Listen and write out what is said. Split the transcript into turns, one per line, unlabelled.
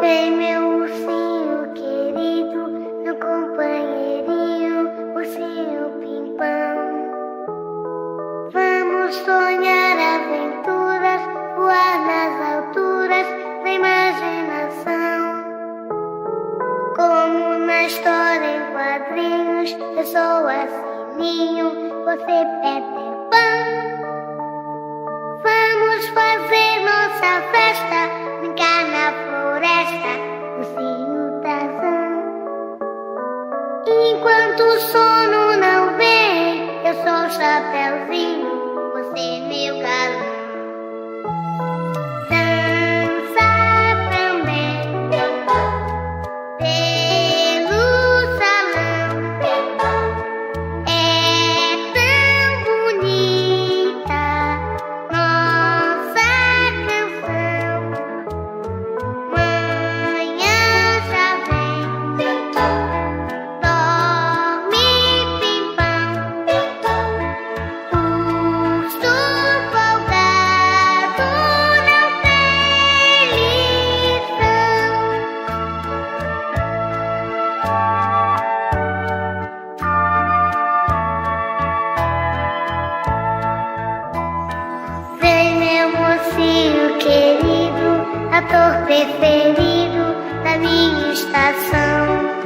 Vem meu ursinho querido, meu companheirinho, ursinho Pimpão. Vamos sonhar aventuras, voar nas alturas da imaginação. Como na história em quadrinhos, eu sou a Sininho, você Peter Pan. Vamos fazer nossa festa, brincar na floresta, ursinho Tarzan. Enquanto o sono não vem, eu sou o Chapeuzinho, você meu galã. Dança também pelo salão, é tão bonita nossa canção. Manhã já vem, dorme Pimpão, urso folgado não tem lição. Vem meu mocinho querido, ator preferido da minha estação.